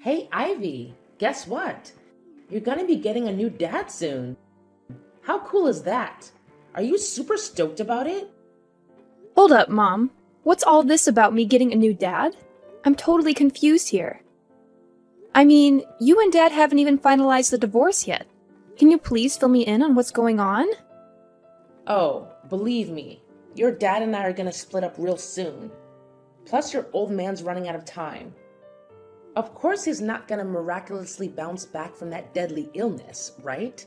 Hey, Ivy, guess what? You're gonna be getting a new dad soon. How cool is that? Are you super stoked about it? Hold up, Mom. What's all this about me getting a new dad? I'm totally confused here. I mean, you and Dad haven't even finalized the divorce yet. Can you please fill me in on what's going on? Oh, believe me, your dad and I are gonna split up real soon. Plus, your old man's running out of time. Of course, he's not gonna miraculously bounce back from that deadly illness, right?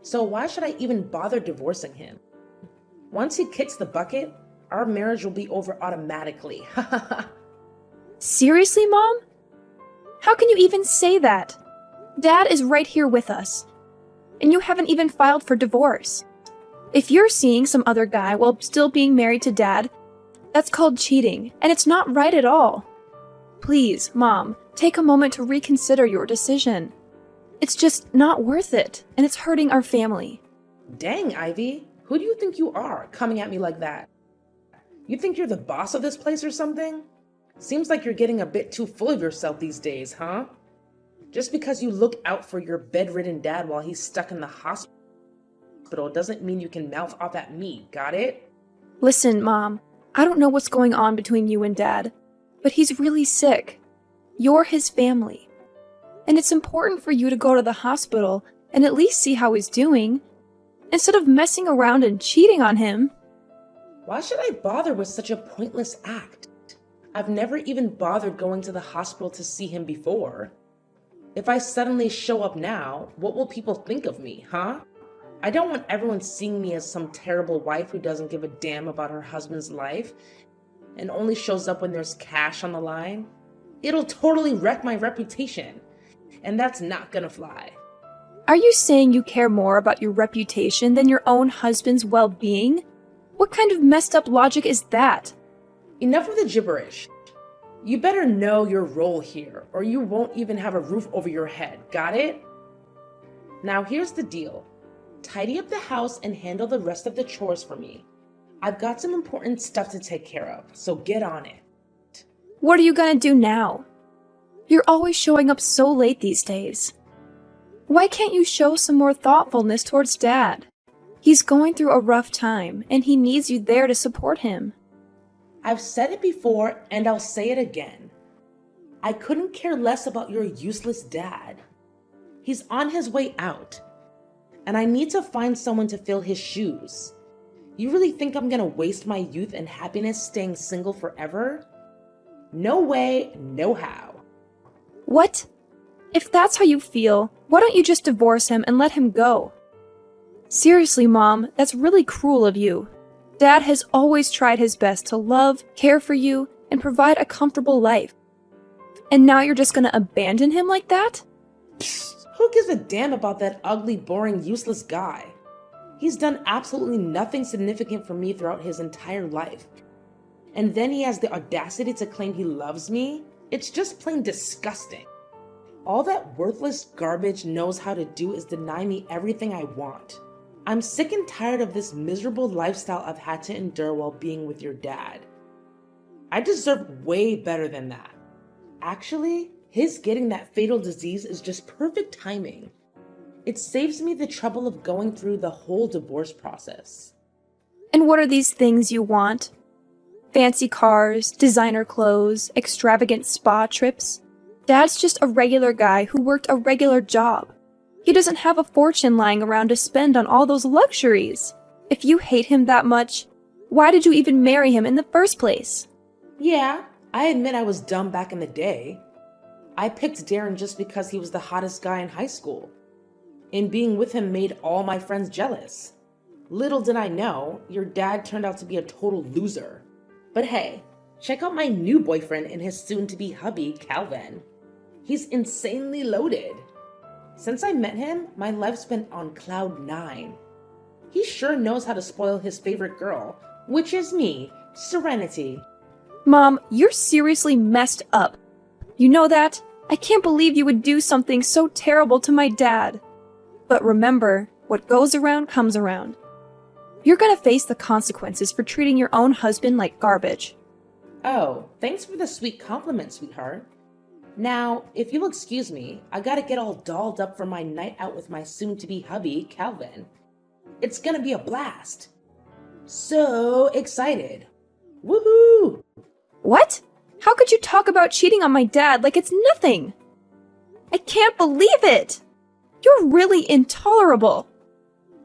So why should I even bother divorcing him? Once he kicks the bucket, our marriage will be over automatically. Seriously, Mom? How can you even say that? Dad is right here with us. And you haven't even filed for divorce. If you're seeing some other guy while still being married to Dad, that's called cheating, and it's not right at all. Please, Mom, take a moment to reconsider your decision. It's just not worth it, and it's hurting our family. Dang, Ivy, who do you think you are, coming at me like that? You think you're the boss of this place or something? Seems like you're getting a bit too full of yourself these days, huh? Just because you look out for your bedridden dad while he's stuck in the hospital doesn't mean you can mouth off at me, got it? Listen, Mom, I don't know what's going on between you and Dad, but he's really sick. You're his family. And it's important for you to go to the hospital and at least see how he's doing, instead of messing around and cheating on him. Why should I bother with such a pointless act? I've never even bothered going to the hospital to see him before. If I suddenly show up now, what will people think of me, huh? I don't want everyone seeing me as some terrible wife who doesn't give a damn about her husband's life and only shows up when there's cash on the line. It'll totally wreck my reputation, and that's not gonna fly. Are you saying you care more about your reputation than your own husband's well-being? What kind of messed up logic is that? Enough of the gibberish. You better know your role here, or you won't even have a roof over your head, got it? Now here's the deal. Tidy up the house and handle the rest of the chores for me. I've got some important stuff to take care of, so get on it. What are you gonna do now? You're always showing up so late these days. Why can't you show some more thoughtfulness towards Dad? He's going through a rough time, and he needs you there to support him. I've said it before, and I'll say it again. I couldn't care less about your useless dad. He's on his way out, and I need to find someone to fill his shoes. You really think I'm gonna waste my youth and happiness staying single forever? No way, no how. What? If that's how you feel, why don't you just divorce him and let him go? Seriously, Mom, that's really cruel of you. Dad has always tried his best to love, care for you, and provide a comfortable life. And now you're just gonna abandon him like that? Psst, who gives a damn about that ugly, boring, useless guy? He's done absolutely nothing significant for me throughout his entire life. And then he has the audacity to claim he loves me? It's just plain disgusting. All that worthless garbage knows how to do is deny me everything I want. I'm sick and tired of this miserable lifestyle I've had to endure while being with your dad. I deserve way better than that. Actually, his getting that fatal disease is just perfect timing. It saves me the trouble of going through the whole divorce process. And what are these things you want? Fancy cars, designer clothes, extravagant spa trips? Dad's just a regular guy who worked a regular job. He doesn't have a fortune lying around to spend on all those luxuries. If you hate him that much, why did you even marry him in the first place? Yeah, I admit I was dumb back in the day. I picked Darren just because he was the hottest guy in high school. And being with him made all my friends jealous. Little did I know, your dad turned out to be a total loser. But hey, check out my new boyfriend and his soon-to-be hubby, Calvin. He's insanely loaded. Since I met him, my life's been on cloud 9. He sure knows how to spoil his favorite girl, which is me, Serenity. Mom, you're seriously messed up. You know that? I can't believe you would do something so terrible to my dad. But remember, what goes around comes around. You're gonna face the consequences for treating your own husband like garbage. Oh, thanks for the sweet compliment, sweetheart. Now, if you'll excuse me, I gotta get all dolled up for my night out with my soon-to-be hubby, Calvin. It's gonna be a blast. So excited. Woohoo! What? How could you talk about cheating on my dad like it's nothing? I can't believe it! You're really intolerable.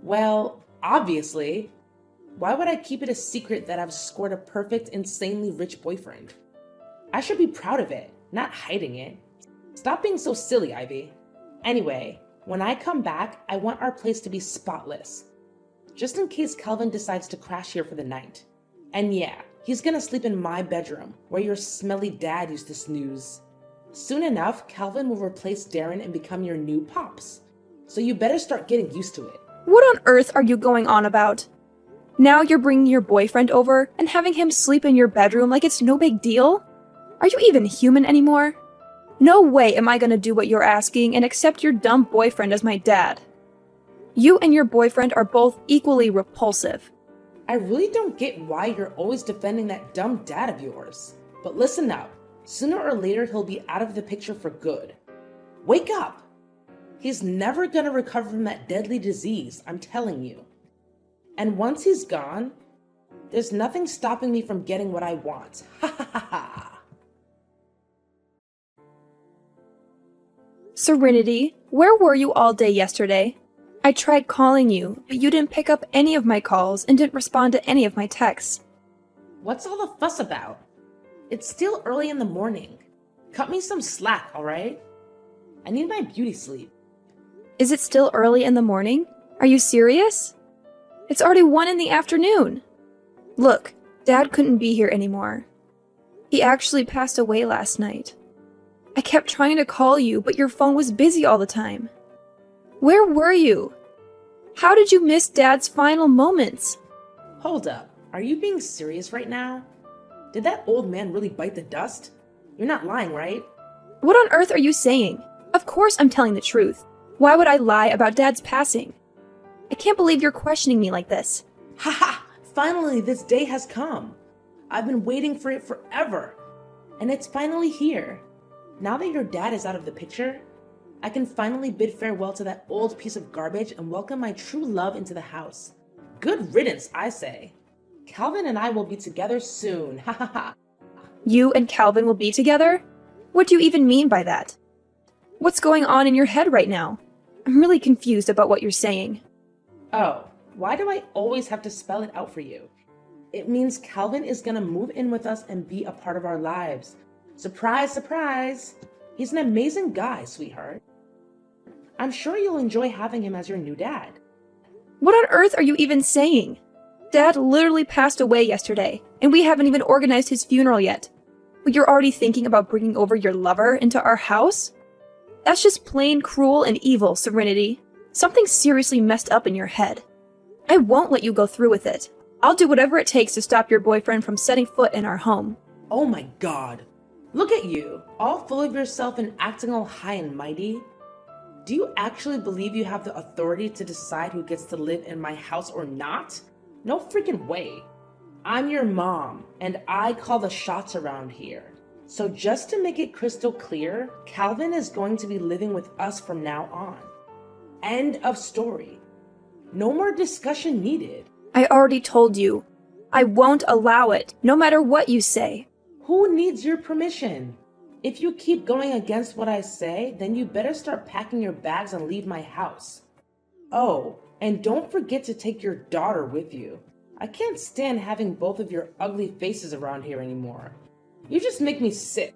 Well, obviously. Why would I keep it a secret that I've scored a perfect, insanely rich boyfriend? I should be proud of it, not hiding it. Stop being so silly, Ivy. Anyway, when I come back, I want our place to be spotless. Just in case Calvin decides to crash here for the night. And yeah, he's gonna sleep in my bedroom, where your smelly dad used to snooze. Soon enough, Calvin will replace Darren and become your new Pops. So you better start getting used to it. What on earth are you going on about? Now you're bringing your boyfriend over and having him sleep in your bedroom like it's no big deal? Are you even human anymore? No way am I gonna do what you're asking and accept your dumb boyfriend as my dad. You and your boyfriend are both equally repulsive. I really don't get why you're always defending that dumb dad of yours. But listen up. Sooner or later, he'll be out of the picture for good. Wake up! He's never gonna recover from that deadly disease, I'm telling you. And once he's gone, there's nothing stopping me from getting what I want. Ha ha ha ha! Serenity, where were you all day yesterday? I tried calling you, but you didn't pick up any of my calls and didn't respond to any of my texts. What's all the fuss about? It's still early in the morning. Cut me some slack, alright? I need my beauty sleep. Is it still early in the morning? Are you serious? It's already 1 in the afternoon. Look, Dad couldn't be here anymore. He actually passed away last night. I kept trying to call you, but your phone was busy all the time. Where were you? How did you miss Dad's final moments? Hold up, are you being serious right now? Did that old man really bite the dust? You're not lying, right? What on earth are you saying? Of course I'm telling the truth. Why would I lie about Dad's passing? I can't believe you're questioning me like this. Haha! Finally, this day has come. I've been waiting for it forever. And it's finally here. Now that your dad is out of the picture, I can finally bid farewell to that old piece of garbage and welcome my true love into the house. Good riddance, I say. Calvin and I will be together soon. Ha ha ha. You and Calvin will be together? What do you even mean by that? What's going on in your head right now? I'm really confused about what you're saying. Oh, why do I always have to spell it out for you? It means Calvin is gonna move in with us and be a part of our lives. Surprise, surprise! He's an amazing guy, sweetheart. I'm sure you'll enjoy having him as your new dad. What on earth are you even saying? Dad literally passed away yesterday, and we haven't even organized his funeral yet. But you're already thinking about bringing over your lover into our house? That's just plain cruel and evil, Serenity. Something seriously messed up in your head. I won't let you go through with it. I'll do whatever it takes to stop your boyfriend from setting foot in our home. Oh my god. Look at you, all full of yourself and acting all high and mighty. Do you actually believe you have the authority to decide who gets to live in my house or not? No freaking way. I'm your mom, and I call the shots around here. So just to make it crystal clear, Calvin is going to be living with us from now on. End of story. No more discussion needed. I already told you. I won't allow it, no matter what you say. Who needs your permission? If you keep going against what I say, then you better start packing your bags and leave my house. Oh, and don't forget to take your daughter with you. I can't stand having both of your ugly faces around here anymore. You just make me sick.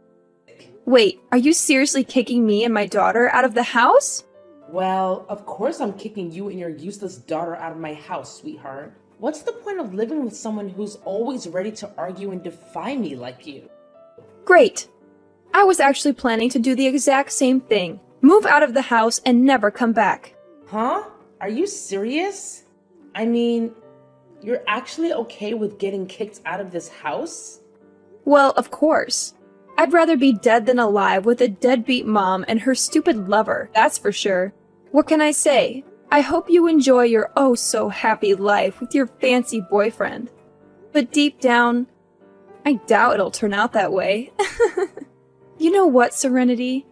Wait, are you seriously kicking me and my daughter out of the house? Well, of course I'm kicking you and your useless daughter out of my house, sweetheart. What's the point of living with someone who's always ready to argue and defy me like you? Great. I was actually planning to do the exact same thing. Move out of the house and never come back. Huh? Are you serious? I mean, you're actually okay with getting kicked out of this house? Well, of course. I'd rather be dead than alive with a deadbeat mom and her stupid lover, that's for sure. What can I say? I hope you enjoy your oh-so-happy life with your fancy boyfriend. But deep down, I doubt it'll turn out that way. You know what, Serenity?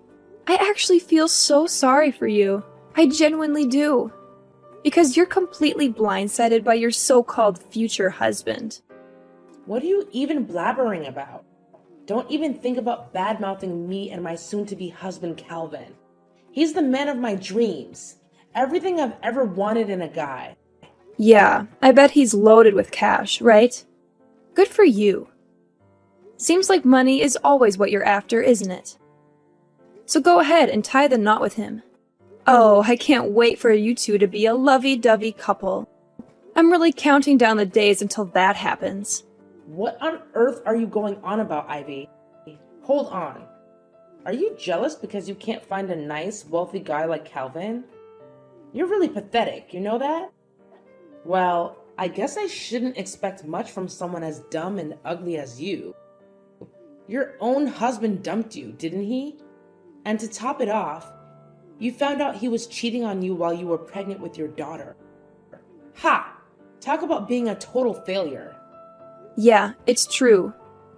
I actually feel so sorry for you. I genuinely do. Because you're completely blindsided by your so-called future husband. What are you even blabbering about? Don't even think about bad-mouthing me and my soon-to-be husband, Calvin. He's the man of my dreams. Everything I've ever wanted in a guy. Yeah, I bet he's loaded with cash, right? Good for you. Seems like money is always what you're after, isn't it? So go ahead and tie the knot with him. Oh, I can't wait for you two to be a lovey-dovey couple. I'm really counting down the days until that happens. What on earth are you going on about, Ivy? Hold on. Are you jealous because you can't find a nice, wealthy guy like Calvin? You're really pathetic, you know that? Well, I guess I shouldn't expect much from someone as dumb and ugly as you. Your own husband dumped you, didn't he? And to top it off, you found out he was cheating on you while you were pregnant with your daughter. Ha! Talk about being a total failure. Yeah, it's true.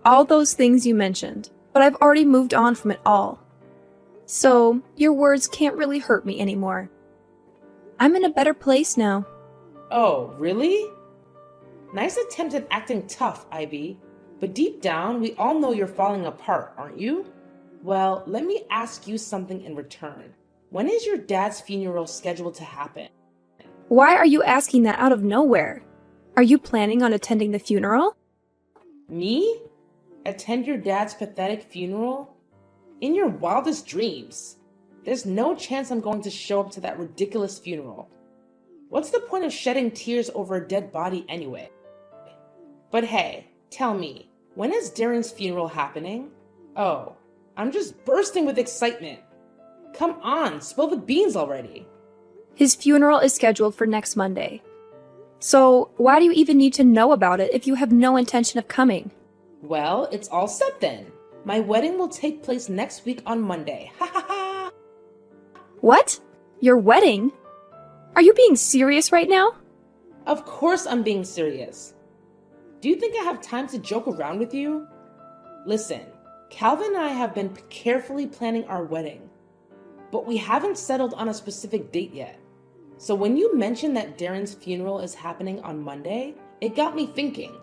All those things you mentioned, but I've already moved on from it all. So, your words can't really hurt me anymore. I'm in a better place now. Oh, really? Nice attempt at acting tough, Ivy. But deep down, we all know you're falling apart, aren't you? Well, let me ask you something in return. When is your dad's funeral scheduled to happen? Why are you asking that out of nowhere? Are you planning on attending the funeral? Me? Attend your dad's pathetic funeral? In your wildest dreams. There's no chance I'm going to show up to that ridiculous funeral. What's the point of shedding tears over a dead body anyway? But hey, tell me, when is Darren's funeral happening? Oh, I'm just bursting with excitement. Come on, spill the beans already. His funeral is scheduled for next Monday. So, why do you even need to know about it if you have no intention of coming? Well, it's all set then. My wedding will take place next week on Monday. Ha ha ha! What? Your wedding? Are you being serious right now? Of course I'm being serious. Do you think I have time to joke around with you? Listen, Calvin and I have been carefully planning our wedding, but we haven't settled on a specific date yet. So when you mentioned that Darren's funeral is happening on Monday, it got me thinking.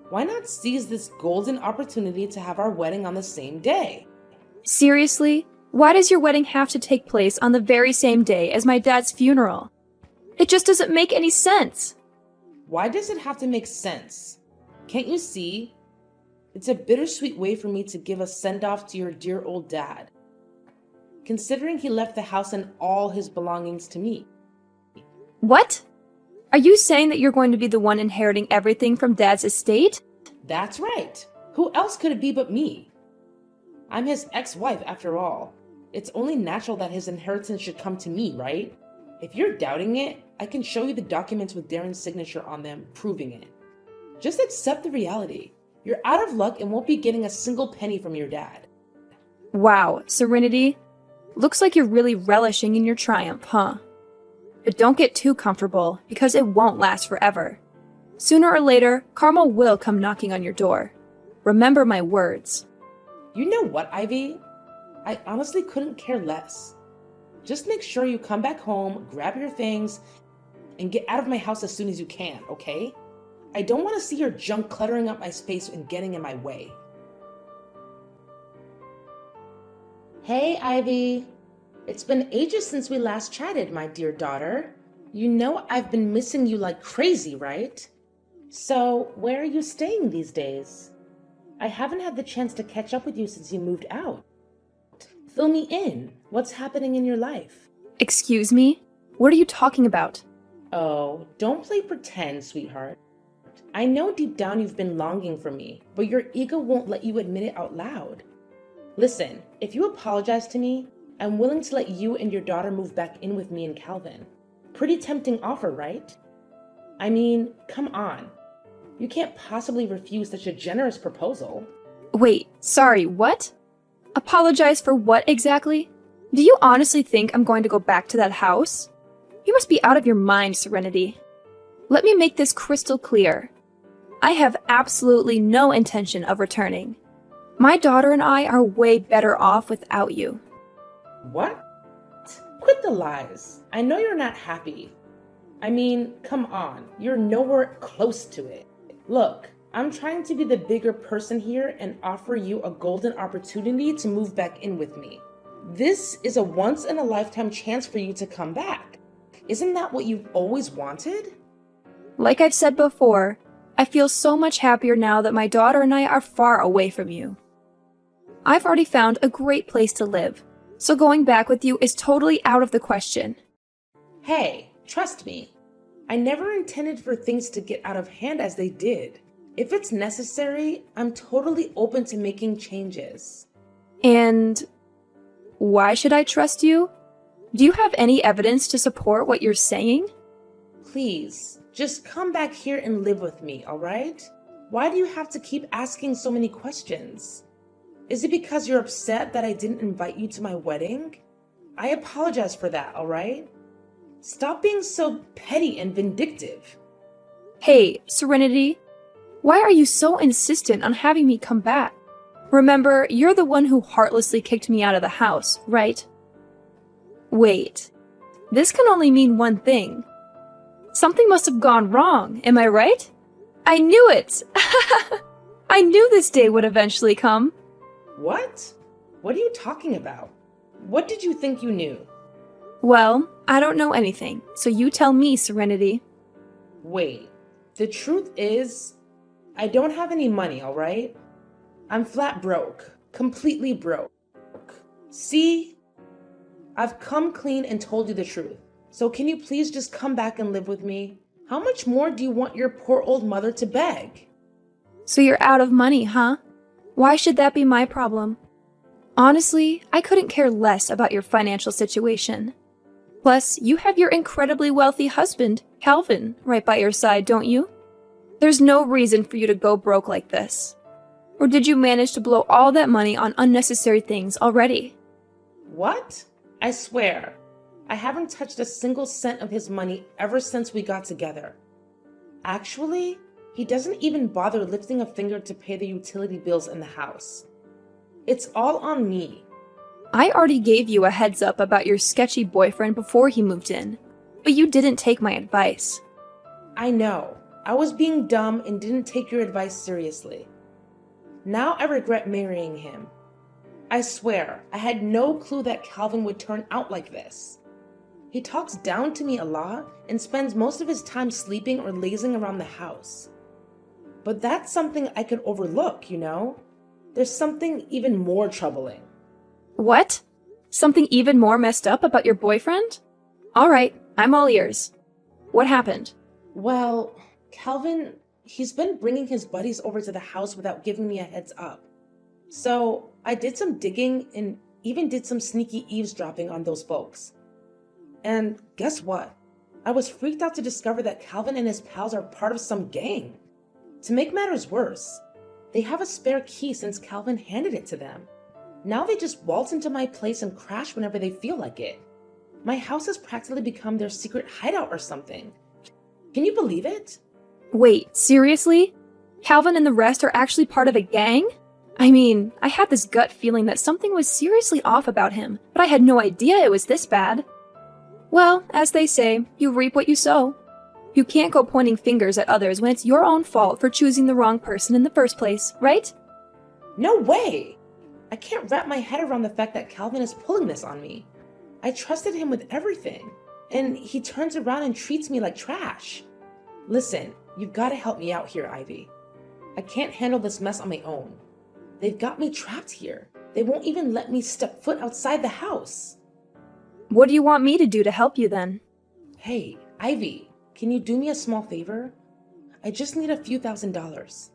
Why not seize this golden opportunity to have our wedding on the same day? Seriously? Why does your wedding have to take place on the very same day as my dad's funeral? It just doesn't make any sense. Why does it have to make sense? Can't you see? It's a bittersweet way for me to give a send-off to your dear old dad, considering he left the house and all his belongings to me. What? Are you saying that you're going to be the one inheriting everything from Dad's estate? That's right. Who else could it be but me? I'm his ex-wife after all. It's only natural that his inheritance should come to me, right? If you're doubting it, I can show you the documents with Darren's signature on them proving it. Just accept the reality. You're out of luck and won't be getting a single penny from your dad. Wow, Serenity. Looks like you're really relishing in your triumph, huh? But don't get too comfortable, because it won't last forever. Sooner or later, Karma will come knocking on your door. Remember my words. You know what, Ivy? I honestly couldn't care less. Just make sure you come back home, grab your things, and get out of my house as soon as you can, okay? I don't want to see your junk cluttering up my space and getting in my way. Hey, Ivy. It's been ages since we last chatted, my dear daughter. You know I've been missing you like crazy, right? So, where are you staying these days? I haven't had the chance to catch up with you since you moved out. Fill me in. What's happening in your life? Excuse me? What are you talking about? Oh, don't play pretend, sweetheart. I know deep down you've been longing for me, but your ego won't let you admit it out loud. Listen, if you apologize to me, I'm willing to let you and your daughter move back in with me and Calvin. Pretty tempting offer, right? I mean, come on. You can't possibly refuse such a generous proposal. Wait, sorry, what? Apologize for what exactly? Do you honestly think I'm going to go back to that house? You must be out of your mind, Serenity. Let me make this crystal clear. I have absolutely no intention of returning. My daughter and I are way better off without you. What? Quit the lies. I know you're not happy. I mean, come on, you're nowhere close to it. Look, I'm trying to be the bigger person here and offer you a golden opportunity to move back in with me. This is a once-in-a-lifetime chance for you to come back. Isn't that what you've always wanted? Like I've said before, I feel so much happier now that my daughter and I are far away from you. I've already found a great place to live, so going back with you is totally out of the question. Hey, trust me. I never intended for things to get out of hand as they did. If it's necessary, I'm totally open to making changes. And why should I trust you? Do you have any evidence to support what you're saying? Please, just come back here and live with me, all right? Why do you have to keep asking so many questions? Is it because you're upset that I didn't invite you to my wedding? I apologize for that, all right? Stop being so petty and vindictive. Hey, Serenity, why are you so insistent on having me come back? Remember, you're the one who heartlessly kicked me out of the house, right? Wait, this can only mean one thing. Something must have gone wrong, am I right? I knew it! I knew this day would eventually come. What? What are you talking about? What did you think you knew? Well, I don't know anything, so you tell me, Serenity. Wait, the truth is, I don't have any money, all right? I'm flat broke, completely broke. See? I've come clean and told you the truth. So can you please just come back and live with me? How much more do you want your poor old mother to beg? So you're out of money, huh? Why should that be my problem? Honestly, I couldn't care less about your financial situation. Plus, you have your incredibly wealthy husband, Calvin, right by your side, don't you? There's no reason for you to go broke like this. Or did you manage to blow all that money on unnecessary things already? What? I swear, I haven't touched a single cent of his money ever since we got together. Actually, he doesn't even bother lifting a finger to pay the utility bills in the house. It's all on me. I already gave you a heads up about your sketchy boyfriend before he moved in, but you didn't take my advice. I know. I was being dumb and didn't take your advice seriously. Now I regret marrying him. I swear, I had no clue that Calvin would turn out like this. He talks down to me a lot and spends most of his time sleeping or lazing around the house. But that's something I could overlook, you know? There's something even more troubling. What? Something even more messed up about your boyfriend? All right, I'm all ears. What happened? Well, Calvin, he's been bringing his buddies over to the house without giving me a heads up. So I did some digging and even did some sneaky eavesdropping on those folks. And guess what? I was freaked out to discover that Calvin and his pals are part of some gang. To make matters worse, they have a spare key since Calvin handed it to them. Now they just waltz into my place and crash whenever they feel like it. My house has practically become their secret hideout or something. Can you believe it? Wait, seriously? Calvin and the rest are actually part of a gang? I mean, I had this gut feeling that something was seriously off about him, but I had no idea it was this bad. Well, as they say, you reap what you sow. You can't go pointing fingers at others when it's your own fault for choosing the wrong person in the first place, right? No way! I can't wrap my head around the fact that Calvin is pulling this on me. I trusted him with everything, and he turns around and treats me like trash. Listen, you've got to help me out here, Ivy. I can't handle this mess on my own. They've got me trapped here. They won't even let me step foot outside the house. What do you want me to do to help you then? Hey, Ivy, can you do me a small favor? I just need a few $1,000s.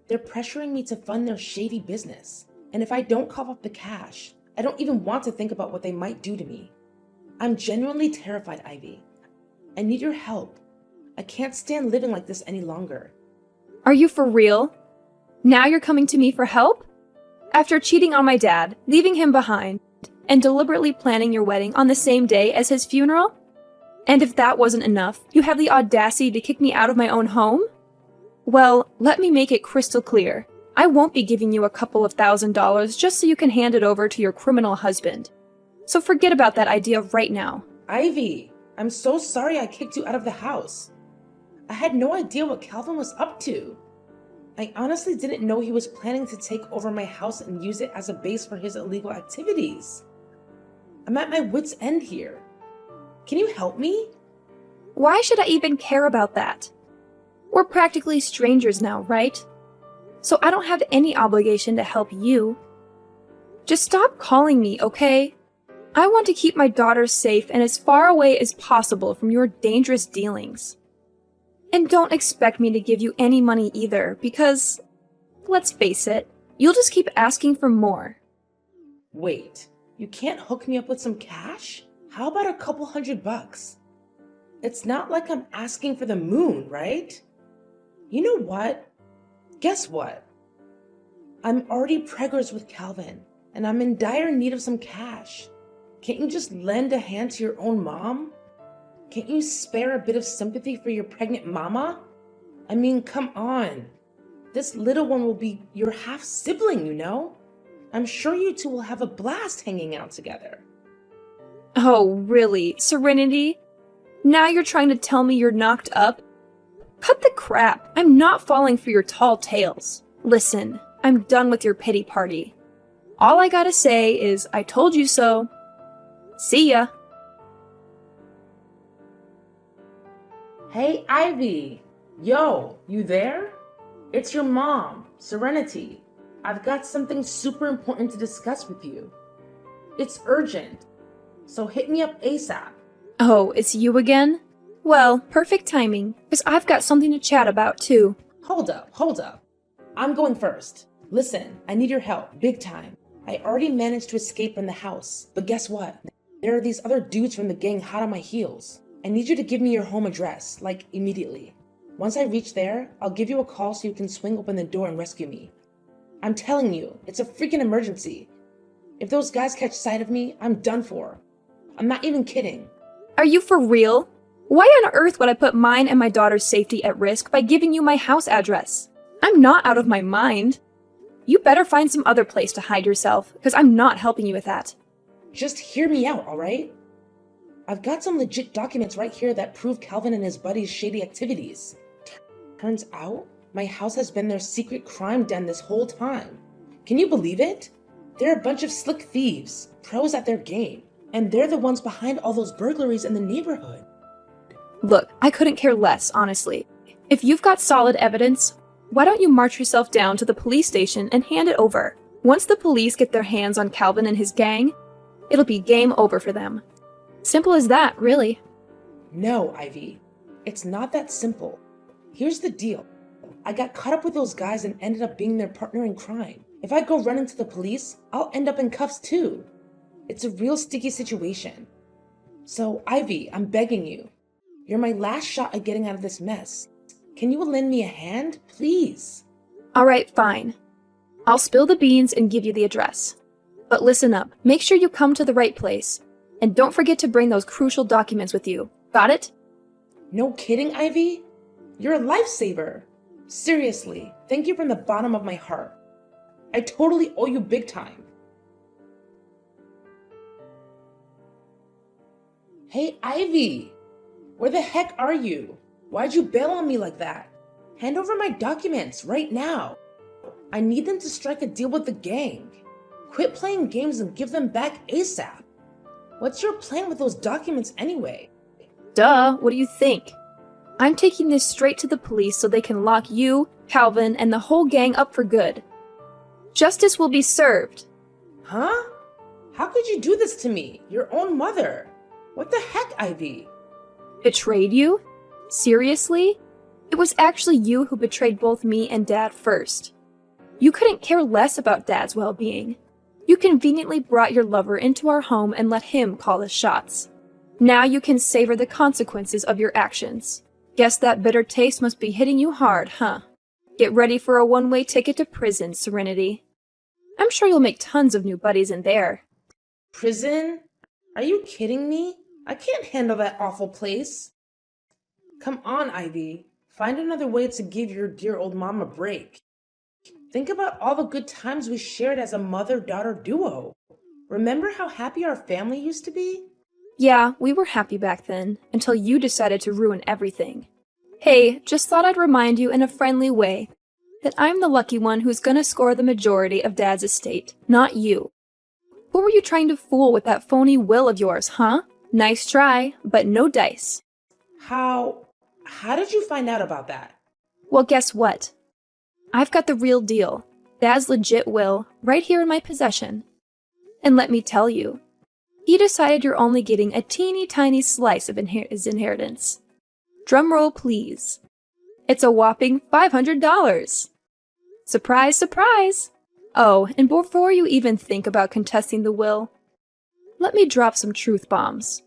They're pressuring me to fund their shady business. And if I don't cough up the cash, I don't even want to think about what they might do to me. I'm genuinely terrified, Ivy. I need your help. I can't stand living like this any longer. Are you for real? Now you're coming to me for help? After cheating on my dad, leaving him behind, and deliberately planning your wedding on the same day as his funeral? And if that wasn't enough, you have the audacity to kick me out of my own home? Well, let me make it crystal clear. I won't be giving you a couple of $1,000 just so you can hand it over to your criminal husband. So forget about that idea right now. Ivy, I'm so sorry I kicked you out of the house. I had no idea what Calvin was up to. I honestly didn't know he was planning to take over my house and use it as a base for his illegal activities. I'm at my wit's end here. Can you help me? Why should I even care about that? We're practically strangers now, right? So I don't have any obligation to help you. Just stop calling me, okay? I want to keep my daughter safe and as far away as possible from your dangerous dealings. And don't expect me to give you any money either, because, let's face it, you'll just keep asking for more. Wait, you can't hook me up with some cash? How about a couple $100? It's not like I'm asking for the moon, right? You know what? Guess what? I'm already preggers with Calvin, and I'm in dire need of some cash. Can't you just lend a hand to your own mom? Can't you spare a bit of sympathy for your pregnant mama? I mean, come on. This little one will be your half-sibling, you know? I'm sure you two will have a blast hanging out together. Oh, really? Serenity? Now you're trying to tell me you're knocked up? Cut the crap. I'm not falling for your tall tales. Listen, I'm done with your pity party. All I gotta say is, I told you so. See ya. Hey, Ivy. Yo, you there? It's your mom, Serenity. I've got something super important to discuss with you. It's urgent, so hit me up ASAP. Oh, it's you again? Well, perfect timing, because I've got something to chat about too. Hold up. I'm going first. Listen, I need your help, big time. I already managed to escape from the house, but guess what? There are these other dudes from the gang hot on my heels. I need you to give me your home address, like immediately. Once I reach there, I'll give you a call so you can swing open the door and rescue me. I'm telling you, it's a freaking emergency. If those guys catch sight of me, I'm done for. I'm not even kidding. Are you for real? Why on earth would I put mine and my daughter's safety at risk by giving you my house address? I'm not out of my mind. You better find some other place to hide yourself, because I'm not helping you with that. Just hear me out, alright? I've got some legit documents right here that prove Calvin and his buddies' shady activities. Turns out, my house has been their secret crime den this whole time. Can you believe it? They're a bunch of slick thieves, pros at their game, and they're the ones behind all those burglaries in the neighborhood. Look, I couldn't care less, honestly. If you've got solid evidence, why don't you march yourself down to the police station and hand it over? Once the police get their hands on Calvin and his gang, it'll be game over for them. Simple as that, really. No, Ivy. It's not that simple. Here's the deal. I got caught up with those guys and ended up being their partner in crime. If I go run into the police, I'll end up in cuffs too. It's a real sticky situation. So, Ivy, I'm begging you. You're my last shot at getting out of this mess. Can you lend me a hand, please? Alright, fine. I'll spill the beans and give you the address. But listen up, make sure you come to the right place. And don't forget to bring those crucial documents with you. Got it? No kidding, Ivy? You're a lifesaver. Seriously, thank you from the bottom of my heart. I totally owe you big time. Hey, Ivy! Where the heck are you? Why'd you bail on me like that? Hand over my documents right now. I need them to strike a deal with the gang. Quit playing games and give them back ASAP. What's your plan with those documents anyway? Duh, what do you think? I'm taking this straight to the police so they can lock you, Calvin, and the whole gang up for good. Justice will be served. Huh? How could you do this to me, your own mother? What the heck, Ivy? Betrayed you? Seriously? It was actually you who betrayed both me and Dad first. You couldn't care less about Dad's well-being. You conveniently brought your lover into our home and let him call the shots. Now you can savor the consequences of your actions. Guess that bitter taste must be hitting you hard, huh? Get ready for a one-way ticket to prison, Serenity. I'm sure you'll make tons of new buddies in there. Prison? Are you kidding me? I can't handle that awful place. Come on, Ivy. Find another way to give your dear old mom a break. Think about all the good times we shared as a mother-daughter duo. Remember how happy our family used to be? Yeah, we were happy back then, until you decided to ruin everything. Hey, just thought I'd remind you in a friendly way that I'm the lucky one who's gonna score the majority of Dad's estate, not you. Who were you trying to fool with that phony will of yours, huh? Nice try, but no dice. How did you find out about that? Well, guess what? I've got the real deal. Dad's legit will, right here in my possession. And let me tell you, he decided you're only getting a teeny tiny slice of his inheritance. Drumroll, please. It's a whopping $500. Surprise, surprise! Oh, and before you even think about contesting the will, let me drop some truth bombs.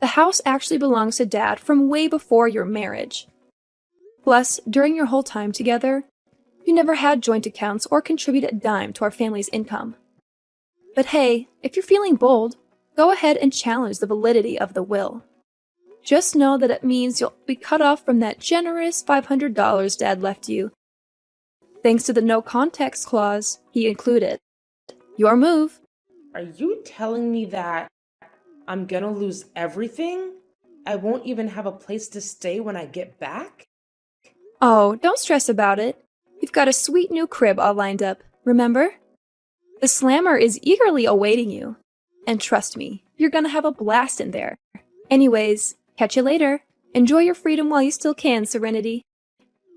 The house actually belongs to Dad from way before your marriage. Plus, during your whole time together, you never had joint accounts or contributed a dime to our family's income. But hey, if you're feeling bold, go ahead and challenge the validity of the will. Just know that it means you'll be cut off from that generous $500 Dad left you. Thanks to the no context clause he included. Your move. Are you telling me that I'm gonna lose everything? I won't even have a place to stay when I get back? Oh, don't stress about it. We've got a sweet new crib all lined up, remember? The Slammer is eagerly awaiting you. And trust me, you're gonna have a blast in there. Anyways, catch you later. Enjoy your freedom while you still can, Serenity.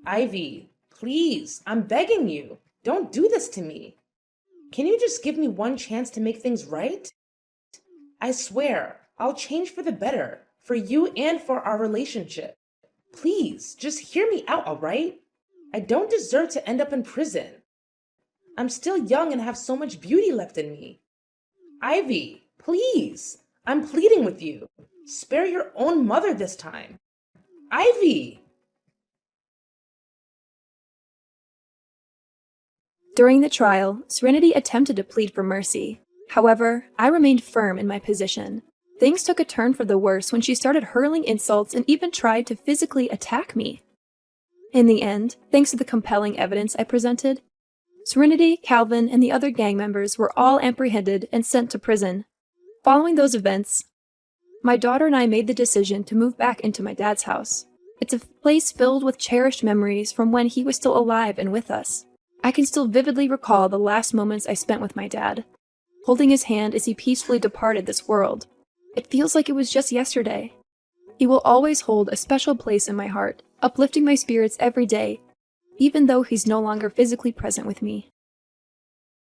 Ivy, please, I'm begging you. Don't do this to me. Can you just give me one chance to make things right? I swear, I'll change for the better, for you and for our relationship. Please, just hear me out, all right? I don't deserve to end up in prison. I'm still young and have so much beauty left in me. Ivy, please, I'm pleading with you. Spare your own mother this time. Ivy! During the trial, Serenity attempted to plead for mercy. However, I remained firm in my position. Things took a turn for the worse when she started hurling insults and even tried to physically attack me. In the end, thanks to the compelling evidence I presented, Serenity, Calvin, and the other gang members were all apprehended and sent to prison. Following those events, my daughter and I made the decision to move back into my dad's house. It's a place filled with cherished memories from when he was still alive and with us. I can still vividly recall the last moments I spent with my dad, holding his hand as he peacefully departed this world. It feels like it was just yesterday. He will always hold a special place in my heart, uplifting my spirits every day, even though he's no longer physically present with me.